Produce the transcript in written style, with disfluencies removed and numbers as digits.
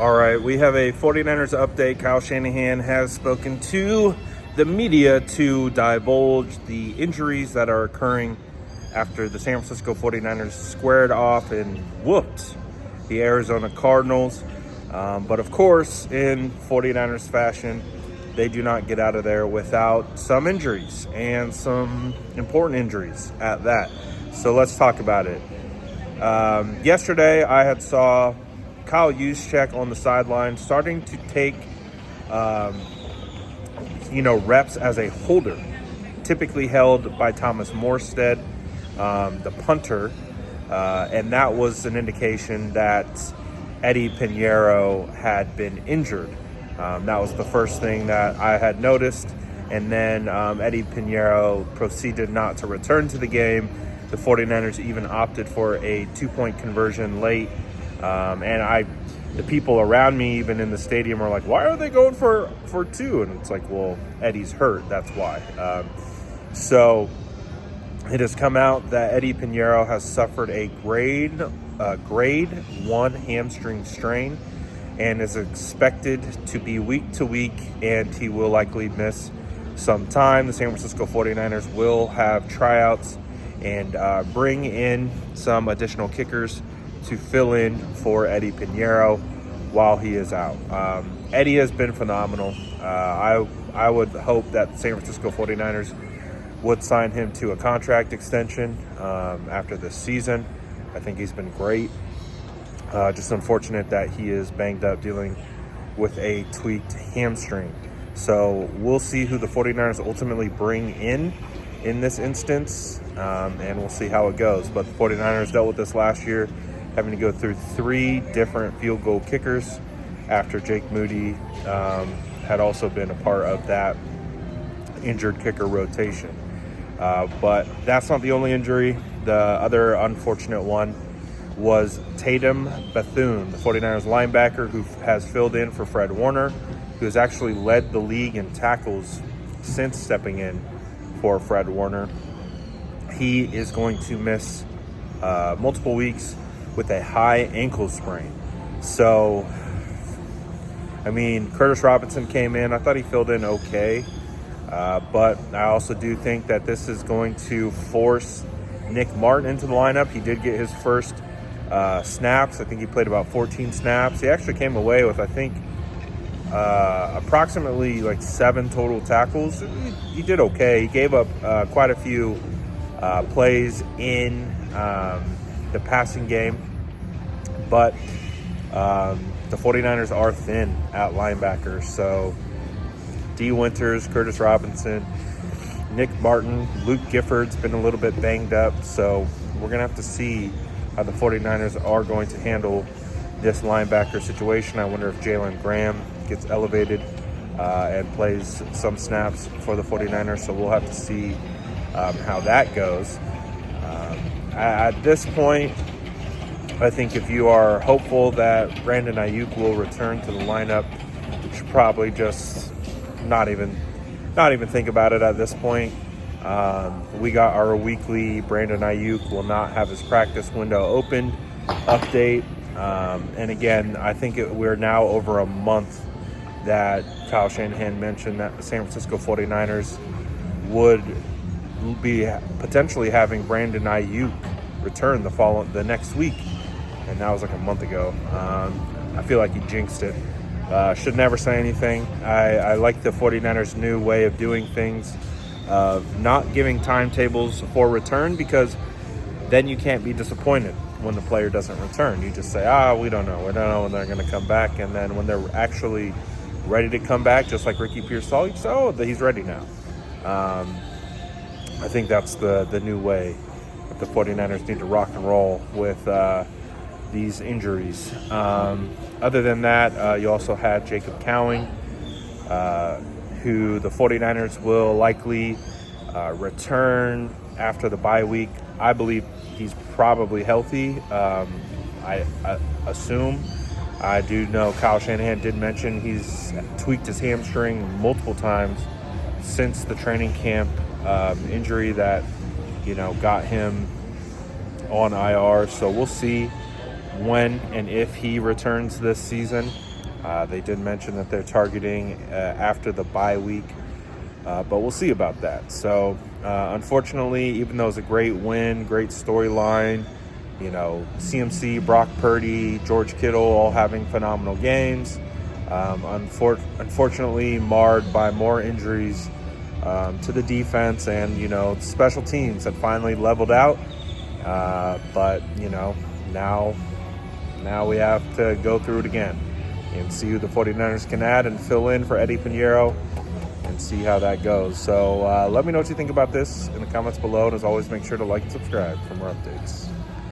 All right, we have a 49ers update. Kyle Shanahan has spoken to the media to divulge the injuries that are occurring after the San Francisco 49ers squared off and whooped the Arizona Cardinals. But of course, in 49ers fashion, they do not get out of there without some injuries, and some important injuries at that. So let's talk about it. Yesterday, I had saw Kyle Juszczyk on the sideline starting to take, reps as a holder, typically held by Thomas Morstead, the punter, and that was an indication that Eddie Pińeiro had been injured. That was the first thing that I had noticed, and then Eddie Pińeiro proceeded not to return to the game. The 49ers even opted for a 2-point conversion late. The people around me, even in the stadium, are like, why are they going for two? And it's like, well, Eddie's hurt. That's why. So it has come out that Eddie Pińeiro has suffered a grade 1 hamstring strain and is expected to be week to week, and he will likely miss some time. The San Francisco 49ers will have tryouts and bring in some additional kickers to fill in for Eddie Pińeiro while he is out. Eddie has been phenomenal. I would hope that the San Francisco 49ers would sign him to a contract extension after this season. I think he's been great. Just unfortunate that he is banged up dealing with a tweaked hamstring. So we'll see who the 49ers ultimately bring in this instance, and we'll see how it goes. But the 49ers dealt with this last year, having to go through 3 different field goal kickers after Jake Moody had also been a part of that injured kicker rotation. But that's not the only injury. The other unfortunate one was Tatum Bethune, the 49ers linebacker who has filled in for Fred Warner, who has actually led the league in tackles since stepping in for Fred Warner. He is going to miss multiple weeks with a high ankle sprain. So, Curtis Robinson came in. I thought he filled in okay. But I also do think that this is going to force Nick Martin into the lineup. He did get his first snaps. I think he played about 14 snaps. He actually came away with, I think, approximately 7 total tackles. He did okay. He gave up quite a few plays in the passing game, but the 49ers are thin at linebacker. So D. Winters, Curtis Robinson, Nick Martin, Luke Gifford's been a little bit banged up. So we're going to have to see how the 49ers are going to handle this linebacker situation. I wonder if Jalen Graham gets elevated and plays some snaps for the 49ers. So we'll have to see how that goes. At this point, I think if you are hopeful that Brandon Aiyuk will return to the lineup, you should probably just not even think about it at this point. We got our weekly Brandon Aiyuk will not have his practice window open update. And again, I think we're now over a month that Kyle Shanahan mentioned that the San Francisco 49ers would be potentially having Brandon Aiyuk return the next week, and that was a month ago. I feel like he jinxed it. Should never say anything. I like the 49ers' new way of doing things, of not giving timetables for return, because then you can't be disappointed when the player doesn't return. You just say, we don't know when they're going to come back, and then when they're actually ready to come back, just like Ricky Pearsall, you say, he's ready now. I think that's the new way that the 49ers need to rock and roll with these injuries. Other than that, you also had Jacob Cowing, who the 49ers will likely return after the bye week. I believe he's probably healthy. I assume. I do know Kyle Shanahan did mention he's tweaked his hamstring multiple times since the training camp injury that, got him on IR. So we'll see when and if he returns this season. They did mention that they're targeting after the bye week, but we'll see about that. So, unfortunately, even though it was a great win, great storyline, CMC, Brock Purdy, George Kittle all having phenomenal games, unfortunately marred by more injuries to the defense and, special teams that finally leveled out. But, now we have to go through it again and see who the 49ers can add and fill in for Eddie Pińeiro and see how that goes. So let me know what you think about this in the comments below. And as always, make sure to like and subscribe for more updates.